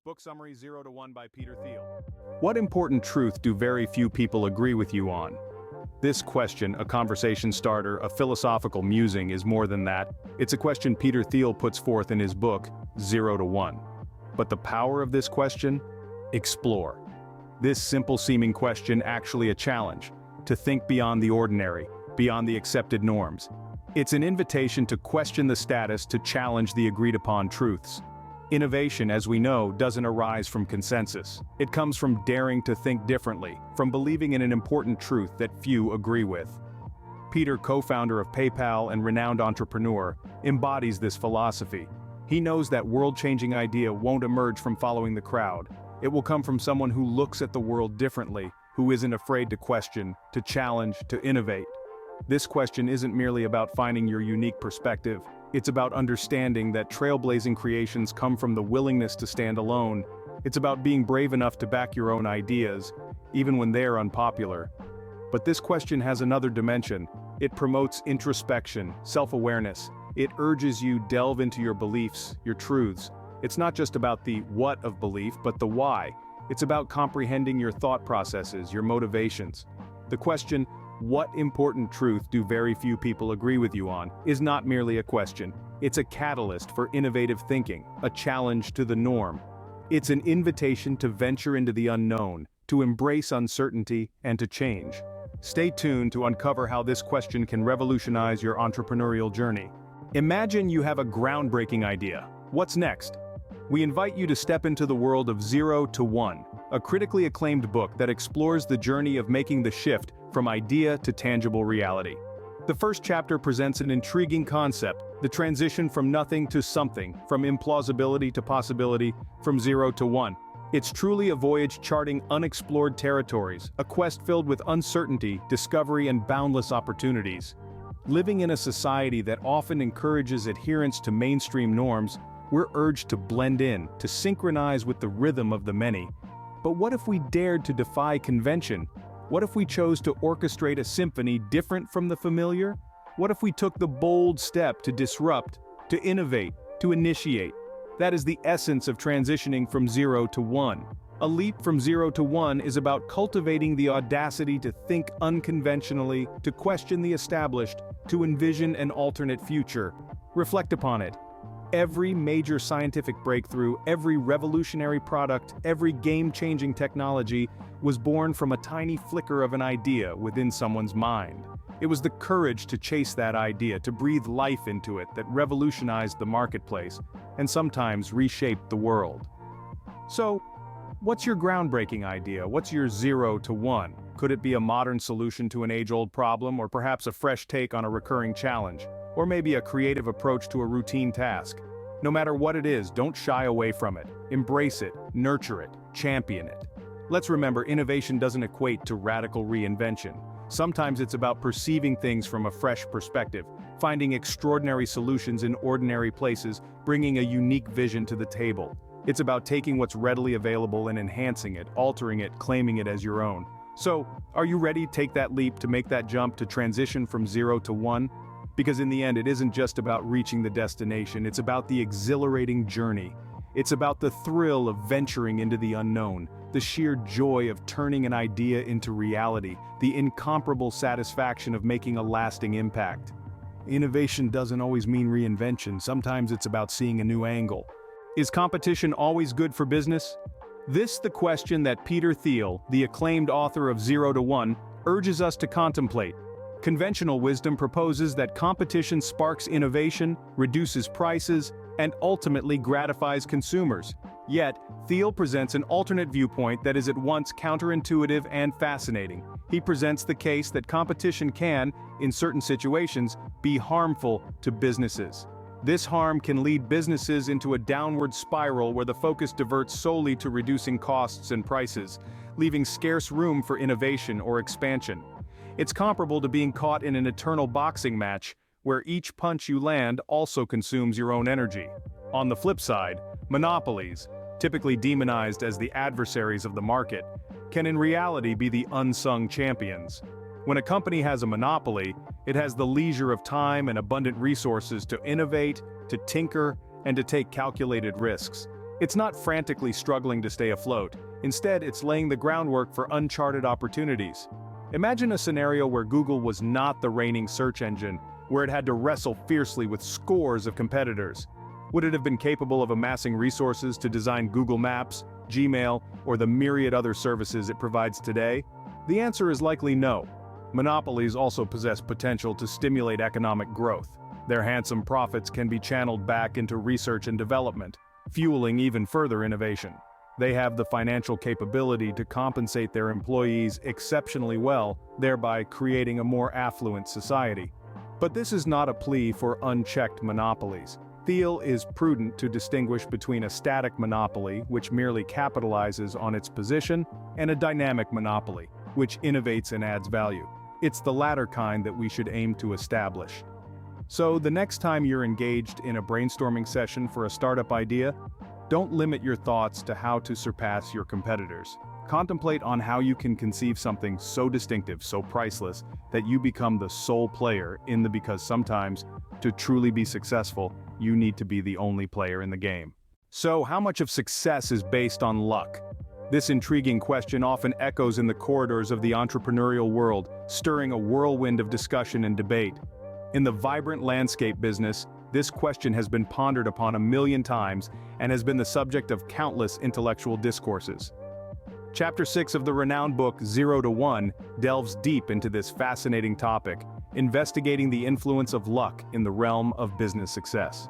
Book summary 0 to 1 by Peter Thiel. What important truth do very few people agree with you on? This question, a conversation starter, a philosophical musing, is more than that. It's a question Peter Thiel puts forth in his book, 0 to 1. But the power of this question? Explore. This simple-seeming question actually a challenge, to think beyond the ordinary, beyond the accepted norms. It's an invitation to question the status, to challenge the agreed-upon truths. Innovation, as we know, doesn't arise from consensus. It comes from daring to think differently, from believing in an important truth that few agree with. Peter, co-founder of PayPal and renowned entrepreneur, embodies this philosophy. He knows that world-changing idea won't emerge from following the crowd. It will come from someone who looks at the world differently, who isn't afraid to question, to challenge, to innovate. This question isn't merely about finding your unique perspective. It's about understanding that trailblazing creations come from the willingness to stand alone. It's about being brave enough to back your own ideas, even when they're unpopular. But this question has another dimension. It promotes introspection, self-awareness. It urges you delve into your beliefs, your truths. It's not just about the what of belief, but the why. It's about comprehending your thought processes, your motivations. The question, what important truth do very few people agree with you on, is not merely a question. It's a catalyst for innovative thinking, a challenge to the norm. It's an invitation to venture into the unknown, to embrace uncertainty, and to change. Stay tuned to uncover how this question can revolutionize your entrepreneurial journey. Imagine you have a groundbreaking idea. What's next? We invite you to step into the world of 0 to 1, a critically acclaimed book that explores the journey of making the shift from idea to tangible reality. The first chapter presents an intriguing concept, the transition from nothing to something, from implausibility to possibility, from 0 to 1. It's truly a voyage charting unexplored territories, a quest filled with uncertainty, discovery, and boundless opportunities. Living in a society that often encourages adherence to mainstream norms, we're urged to blend in, to synchronize with the rhythm of the many. But what if we dared to defy convention? What if we chose to orchestrate a symphony different from the familiar? What if we took the bold step to disrupt, to innovate, to initiate? That is the essence of transitioning from 0 to 1. A leap from 0 to 1 is about cultivating the audacity to think unconventionally, to question the established, to envision an alternate future. Reflect upon it. Every major scientific breakthrough, every revolutionary product, every game-changing technology was born from a tiny flicker of an idea within someone's mind. It was the courage to chase that idea, to breathe life into it, that revolutionized the marketplace, and sometimes reshaped the world. So, what's your groundbreaking idea? What's your 0 to 1? Could it be a modern solution to an age-old problem, or perhaps a fresh take on a recurring challenge? Or maybe a creative approach to a routine task? No matter what it is, don't shy away from it. Embrace it, nurture it, champion it. Let's remember, innovation doesn't equate to radical reinvention. Sometimes it's about perceiving things from a fresh perspective, finding extraordinary solutions in ordinary places, bringing a unique vision to the table. It's about taking what's readily available and enhancing it, altering it, claiming it as your own. So, are you ready to take that leap, to make that jump, to transition from 0 to 1? Because in the end, it isn't just about reaching the destination, it's about the exhilarating journey. It's about the thrill of venturing into the unknown, the sheer joy of turning an idea into reality, the incomparable satisfaction of making a lasting impact. Innovation doesn't always mean reinvention, sometimes it's about seeing a new angle. Is competition always good for business? This is the question that Peter Thiel, the acclaimed author of 0 to 1, urges us to contemplate. Conventional wisdom proposes that competition sparks innovation, reduces prices, and ultimately gratifies consumers. Yet, Thiel presents an alternate viewpoint that is at once counterintuitive and fascinating. He presents the case that competition can, in certain situations, be harmful to businesses. This harm can lead businesses into a downward spiral where the focus diverts solely to reducing costs and prices, leaving scarce room for innovation or expansion. It's comparable to being caught in an eternal boxing match, where each punch you land also consumes your own energy. On the flip side, monopolies, typically demonized as the adversaries of the market, can in reality be the unsung champions. When a company has a monopoly, it has the leisure of time and abundant resources to innovate, to tinker, and to take calculated risks. It's not frantically struggling to stay afloat. Instead, it's laying the groundwork for uncharted opportunities. Imagine a scenario where Google was not the reigning search engine, where it had to wrestle fiercely with scores of competitors. Would it have been capable of amassing resources to design Google Maps, Gmail, or the myriad other services it provides today? The answer is likely no. Monopolies also possess potential to stimulate economic growth. Their handsome profits can be channeled back into research and development, fueling even further innovation. They have the financial capability to compensate their employees exceptionally well, thereby creating a more affluent society. But this is not a plea for unchecked monopolies. Thiel is prudent to distinguish between a static monopoly, which merely capitalizes on its position, and a dynamic monopoly, which innovates and adds value. It's the latter kind that we should aim to establish. So, the next time you're engaged in a brainstorming session for a startup idea, don't limit your thoughts to how to surpass your competitors. Contemplate on how you can conceive something so distinctive, so priceless, that you become the sole player because sometimes, to truly be successful, you need to be the only player in the game. So, how much of success is based on luck? This intriguing question often echoes in the corridors of the entrepreneurial world, stirring a whirlwind of discussion and debate. In the vibrant landscape business, this question has been pondered upon 1,000,000 times and has been the subject of countless intellectual discourses. Chapter 6 of the renowned book 0 to 1 delves deep into this fascinating topic, investigating the influence of luck in the realm of business success.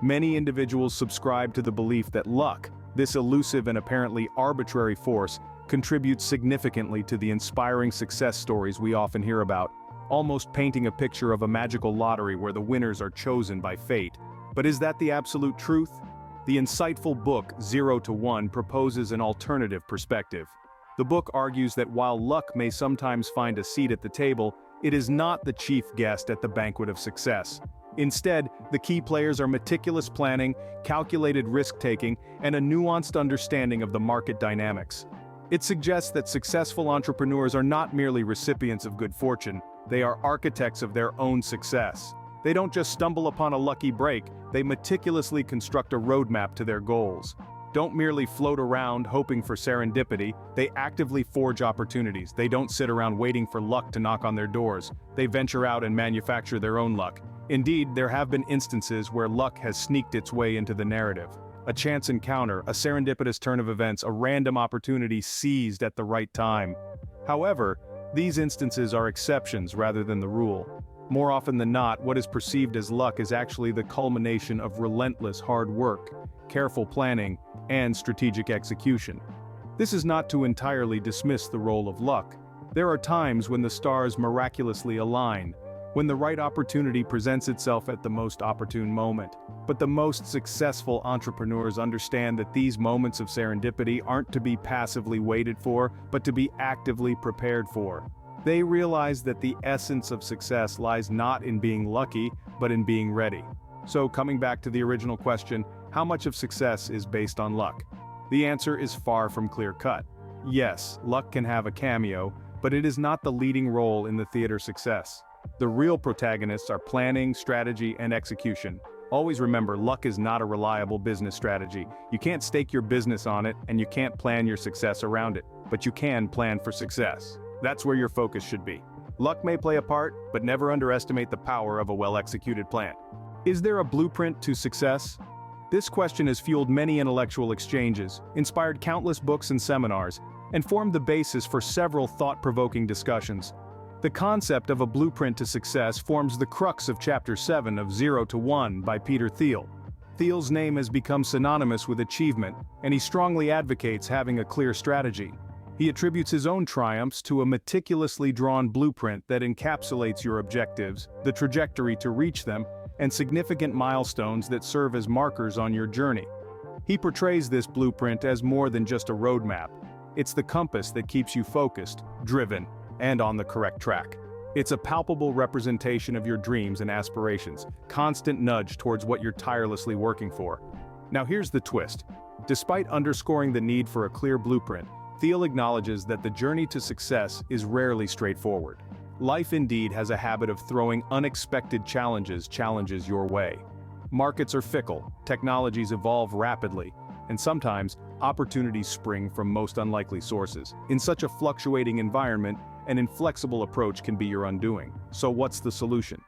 Many individuals subscribe to the belief that luck, this elusive and apparently arbitrary force, contributes significantly to the inspiring success stories we often hear about, almost painting a picture of a magical lottery where the winners are chosen by fate. But is that the absolute truth? The insightful book 0 to 1 proposes an alternative perspective. The book argues that while luck may sometimes find a seat at the table, it is not the chief guest at the banquet of success. Instead, the key players are meticulous planning, calculated risk-taking, and a nuanced understanding of the market dynamics. It suggests that successful entrepreneurs are not merely recipients of good fortune, they are architects of their own success. They don't just stumble upon a lucky break, they meticulously construct a roadmap to their goals. Don't merely float around hoping for serendipity, they actively forge opportunities. They don't sit around waiting for luck to knock on their doors. They venture out and manufacture their own luck. Indeed, there have been instances where luck has sneaked its way into the narrative. A chance encounter, a serendipitous turn of events, a random opportunity seized at the right time. However, these instances are exceptions rather than the rule. More often than not, what is perceived as luck is actually the culmination of relentless hard work, careful planning, and strategic execution. This is not to entirely dismiss the role of luck. There are times when the stars miraculously align, when the right opportunity presents itself at the most opportune moment. But the most successful entrepreneurs understand that these moments of serendipity aren't to be passively waited for, but to be actively prepared for. They realize that the essence of success lies not in being lucky, but in being ready. So coming back to the original question, how much of success is based on luck? The answer is far from clear-cut. Yes, luck can have a cameo, but it is not the leading role in the theater success. The real protagonists are planning, strategy, and execution. Always remember, luck is not a reliable business strategy. You can't stake your business on it, and you can't plan your success around it, but you can plan for success. That's where your focus should be. Luck may play a part, but never underestimate the power of a well-executed plan. Is there a blueprint to success? This question has fueled many intellectual exchanges, inspired countless books and seminars, and formed the basis for several thought-provoking discussions. The concept of a blueprint to success forms the crux of Chapter 7 of 0 to 1 by Peter Thiel. Thiel's name has become synonymous with achievement, and he strongly advocates having a clear strategy. He attributes his own triumphs to a meticulously drawn blueprint that encapsulates your objectives, the trajectory to reach them, and significant milestones that serve as markers on your journey. He portrays this blueprint as more than just a roadmap. It's the compass that keeps you focused, driven, and on the correct track. It's a palpable representation of your dreams and aspirations, constant nudge towards what you're tirelessly working for. Now here's the twist. Despite underscoring the need for a clear blueprint, Thiel acknowledges that the journey to success is rarely straightforward. Life indeed has a habit of throwing unexpected challenges your way. Markets are fickle, technologies evolve rapidly, and sometimes, opportunities spring from most unlikely sources. In such a fluctuating environment, an inflexible approach can be your undoing. So what's the solution?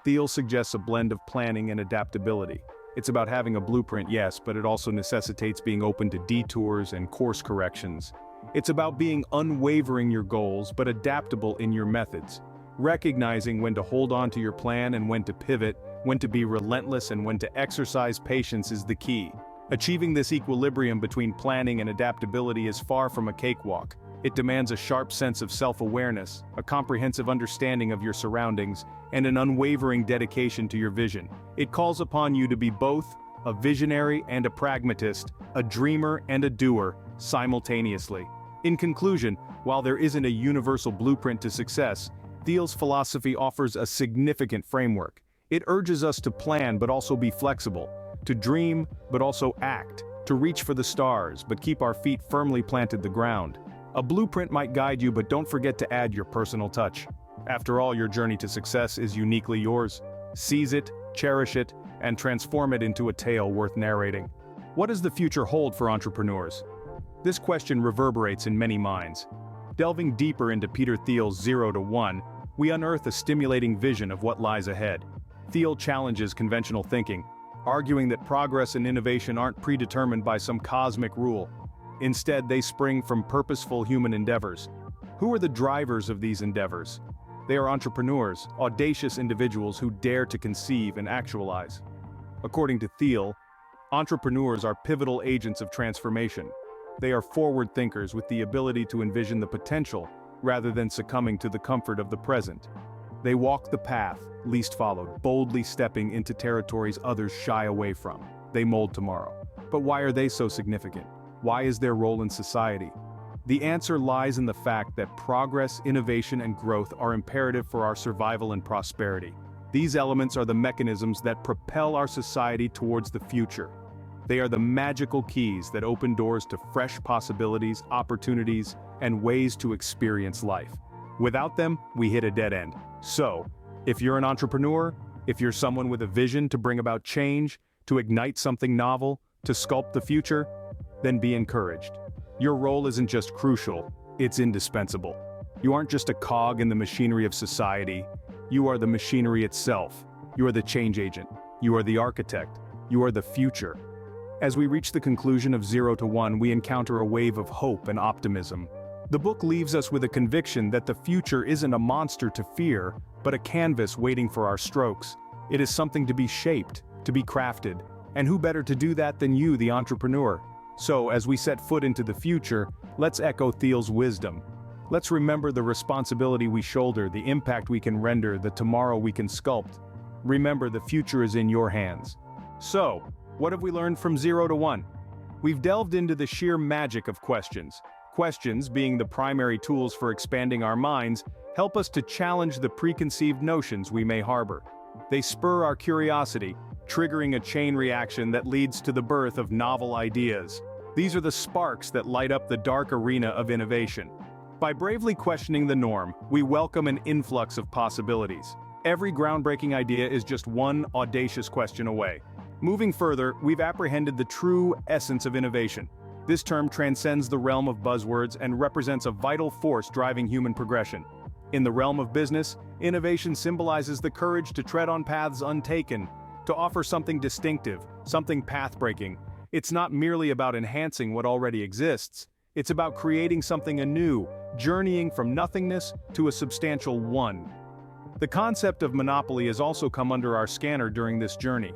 Thiel suggests a blend of planning and adaptability. It's about having a blueprint, yes, but it also necessitates being open to detours and course corrections. It's about being unwavering in your goals, but adaptable in your methods. Recognizing when to hold on to your plan and when to pivot, when to be relentless and when to exercise patience is the key. Achieving this equilibrium between planning and adaptability is far from a cakewalk. It demands a sharp sense of self-awareness, a comprehensive understanding of your surroundings, and an unwavering dedication to your vision. It calls upon you to be both a visionary and a pragmatist, a dreamer and a doer, simultaneously. In conclusion, while there isn't a universal blueprint to success, Thiel's philosophy offers a significant framework. It urges us to plan but also be flexible, to dream but also act, to reach for the stars but keep our feet firmly planted the ground. A blueprint might guide you, but don't forget to add your personal touch. After all, your journey to success is uniquely yours. Seize it, cherish it, and transform it into a tale worth narrating. What does the future hold for entrepreneurs? This question reverberates in many minds. Delving deeper into Peter Thiel's 0 to 1, we unearth a stimulating vision of what lies ahead. Thiel challenges conventional thinking, arguing that progress and innovation aren't predetermined by some cosmic rule. Instead, they spring from purposeful human endeavors. Who are the drivers of these endeavors? They are entrepreneurs, audacious individuals who dare to conceive and actualize. According to Thiel, entrepreneurs are pivotal agents of transformation. They are forward thinkers with the ability to envision the potential, rather than succumbing to the comfort of the present. They walk the path least followed, boldly stepping into territories others shy away from. They mold tomorrow. But why are they so significant? Why is their role in society? The answer lies in the fact that progress, innovation, and growth are imperative for our survival and prosperity. These elements are the mechanisms that propel our society towards the future. They are the magical keys that open doors to fresh possibilities, opportunities, and ways to experience life. Without them, we hit a dead end. So, if you're an entrepreneur, if you're someone with a vision to bring about change, to ignite something novel, to sculpt the future, then be encouraged. Your role isn't just crucial, it's indispensable. You aren't just a cog in the machinery of society, you are the machinery itself. You are the change agent. You are the architect. You are the future. As we reach the conclusion of 0 to 1, we encounter a wave of hope and optimism. The book leaves us with a conviction that the future isn't a monster to fear, but a canvas waiting for our strokes. It is something to be shaped, to be crafted. And who better to do that than you, the entrepreneur? So, as we set foot into the future, let's echo Thiel's wisdom. Let's remember the responsibility we shoulder, the impact we can render, the tomorrow we can sculpt. Remember, the future is in your hands. So, what have we learned from 0 to 1? We've delved into the sheer magic of questions. Questions, being the primary tools for expanding our minds, help us to challenge the preconceived notions we may harbor. They spur our curiosity, triggering a chain reaction that leads to the birth of novel ideas. These are the sparks that light up the dark arena of innovation. By bravely questioning the norm, we welcome an influx of possibilities. Every groundbreaking idea is just one audacious question away. Moving further, we've apprehended the true essence of innovation. This term transcends the realm of buzzwords and represents a vital force driving human progression. In the realm of business, innovation symbolizes the courage to tread on paths untaken, to offer something distinctive, something path-breaking. It's not merely about enhancing what already exists, it's about creating something anew, journeying from nothingness to a substantial one. The concept of monopoly has also come under our scanner during this journey.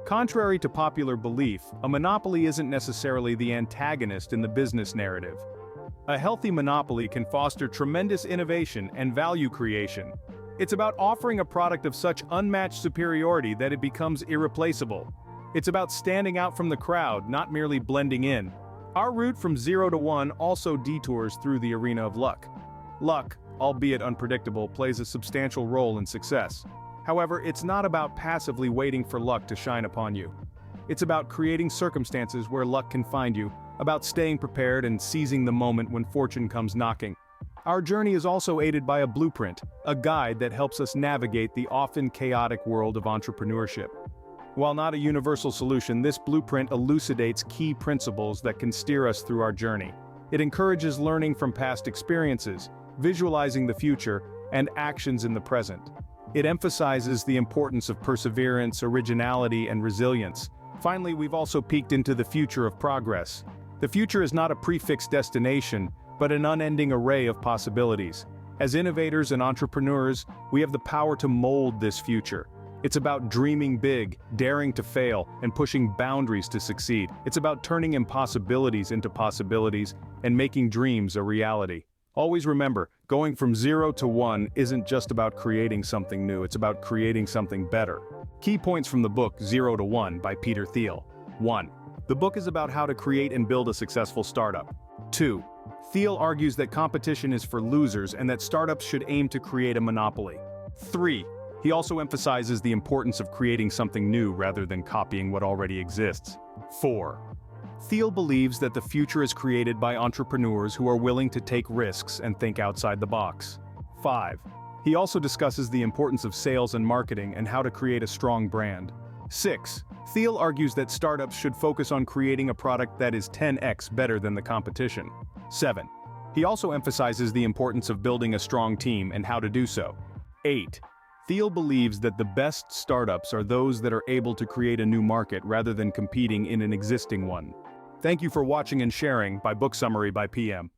Contrary to popular belief, a monopoly isn't necessarily the antagonist in the business narrative. A healthy monopoly can foster tremendous innovation and value creation. It's about offering a product of such unmatched superiority that it becomes irreplaceable. It's about standing out from the crowd, not merely blending in. Our route from 0 to 1 also detours through the arena of luck. Luck, albeit unpredictable, plays a substantial role in success. However, it's not about passively waiting for luck to shine upon you. It's about creating circumstances where luck can find you, about staying prepared and seizing the moment when fortune comes knocking. Our journey is also aided by a blueprint, a guide that helps us navigate the often chaotic world of entrepreneurship. While not a universal solution, this blueprint elucidates key principles that can steer us through our journey. It encourages learning from past experiences, visualizing the future, and actions in the present. It emphasizes the importance of perseverance, originality, and resilience. Finally, we've also peeked into the future of progress. The future is not a prefixed destination, but an unending array of possibilities. As innovators and entrepreneurs, we have the power to mold this future. It's about dreaming big, daring to fail, and pushing boundaries to succeed. It's about turning impossibilities into possibilities and making dreams a reality. Always remember, going from 0 to 1 isn't just about creating something new, it's about creating something better. Key points from the book 0 to 1 by Peter Thiel. 1. The book is about how to create and build a successful startup. 2. Thiel argues that competition is for losers and that startups should aim to create a monopoly. 3. He also emphasizes the importance of creating something new rather than copying what already exists. 4. Thiel believes that the future is created by entrepreneurs who are willing to take risks and think outside the box. 5. He also discusses the importance of sales and marketing and how to create a strong brand. 6. Thiel argues that startups should focus on creating a product that is 10x better than the competition. 7. He also emphasizes the importance of building a strong team and how to do so. 8. Thiel believes that the best startups are those that are able to create a new market rather than competing in an existing one. Thank you for watching and sharing by Book Summary by PM.